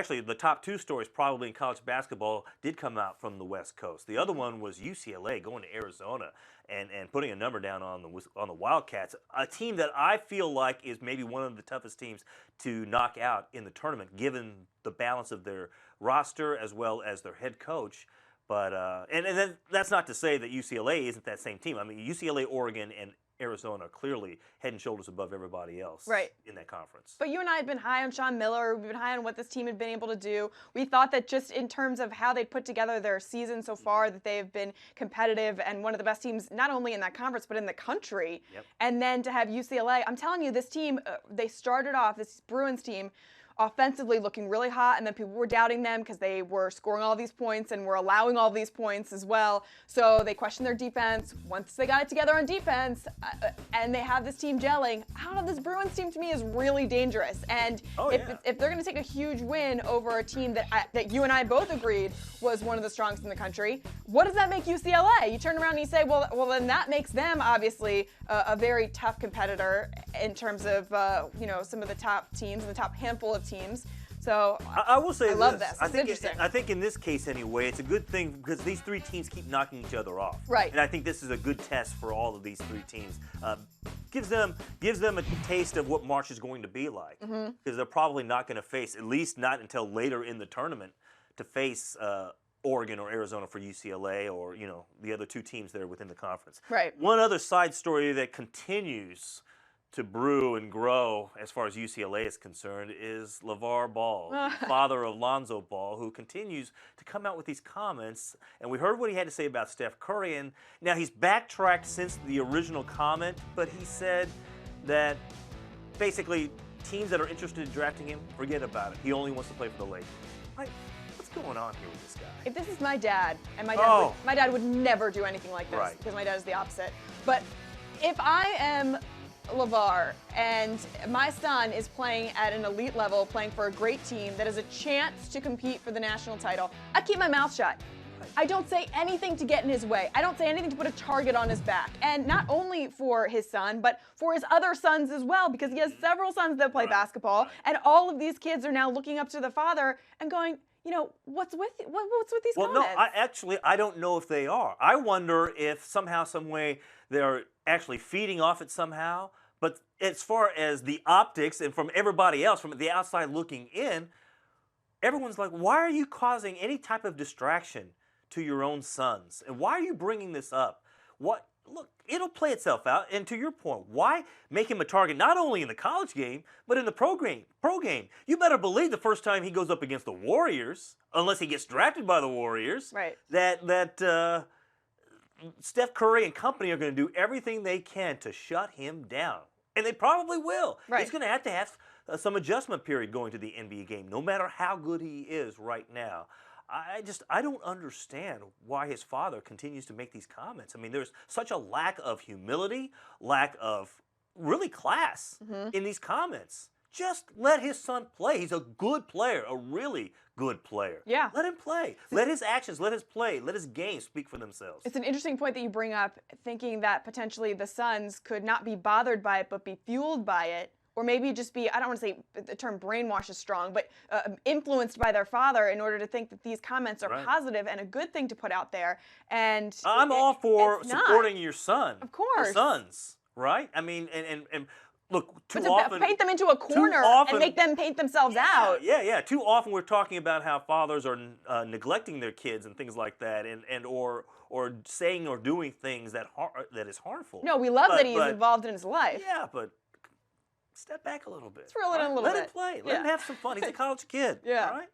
Actually, the top two stories probably in college basketball did come out from the West Coast. The other one was UCLA going to Arizona and putting a number down on the Wildcats, a team that I feel like is maybe one of the toughest teams to knock out in the tournament, given the balance of their roster as well as their head coach. But and then that's not to say that UCLA isn't that same team. I mean, UCLA, Oregon, and Arizona are clearly head and shoulders above everybody else in that conference. But you and I had been high on Sean Miller. We've been high on what this team had been able to do. We thought that just in terms of how they put together their season so far, that they've been competitive and one of the best teams not only in that conference but in the country. And then to have UCLA, I'm telling you, this team, they started off, this Bruins team, offensively looking really hot, and then people were doubting them because they were scoring all these points and were allowing all these points as well. So they questioned their defense. Once they got it together on defense, and they have this team gelling, I don't know, this Bruins team to me is really dangerous. And if they're going to take a huge win over a team that you and I both agreed was one of the strongest in the country, what does that make UCLA? You turn around and you say, well then that makes them obviously a very tough competitor in terms of some of the top teams and the top handful of teams. So I will say I love this. I think in this case anyway, it's a good thing because these three teams keep knocking each other off. Right. And I think this is a good test for all of these three teams. Gives them a taste of what March is going to be like. Because they're probably not going to face, at least not until later in the tournament, to face Oregon or Arizona for UCLA or the other two teams there within the conference. Right. One other side story that continues to brew and grow as far as UCLA is concerned is LeVar Ball, the father of Lonzo Ball, who continues to come out with these comments. And we heard what he had to say about Steph Curry. And now he's backtracked since the original comment, but he said that basically teams that are interested in drafting him, forget about it. He only wants to play for the Lakers. Like, what's going on here with this guy? If this is my dad, and my dad would never do anything like this because my dad is the opposite. But if I am LeVar and my son is playing at an elite level, playing for a great team that has a chance to compete for the national title, I keep my mouth shut. I don't say anything to get in his way. I don't say anything to put a target on his back. And not only for his son, but for his other sons as well, because he has several sons that play basketball, and all of these kids are now looking up to the father and going, what's with these comments? No, I don't know if they are. I wonder if somehow, some way, they're actually feeding off it somehow. But as far as the optics and from everybody else, from the outside looking in, everyone's like, why are you causing any type of distraction to your own sons? And why are you bringing this up? Look, it'll play itself out. And to your point, why make him a target not only in the college game, but in the pro game? You better believe the first time he goes up against the Warriors, unless he gets drafted by the Warriors, that Steph Curry and company are going to do everything they can to shut him down. And they probably will. He's going to have some adjustment period going to the NBA game, no matter how good he is right now. I don't understand why his father continues to make these comments. I mean, there's such a lack of humility, lack of really class in these comments. Just let his son play. He's a good player, a really good player. Yeah. Let him play. Let his actions, let his play, let his game speak for themselves. It's an interesting point that you bring up, thinking that potentially the sons could not be bothered by it, but be fueled by it. Or maybe just be, I don't want to say the term brainwash is strong, but influenced by their father in order to think that these comments are positive and a good thing to put out there. And I'm all for supporting your son. Of course. Your sons, right? I mean, and look, too but to often paint them into a corner and make them paint themselves out. Yeah. Too often we're talking about how fathers are neglecting their kids and things like that, or saying or doing things that is harmful. No, we love that he's involved in his life. Yeah, but step back a little bit. Let's reel it in a little bit. Let him play. Let him have some fun. He's a college kid. Yeah. All right?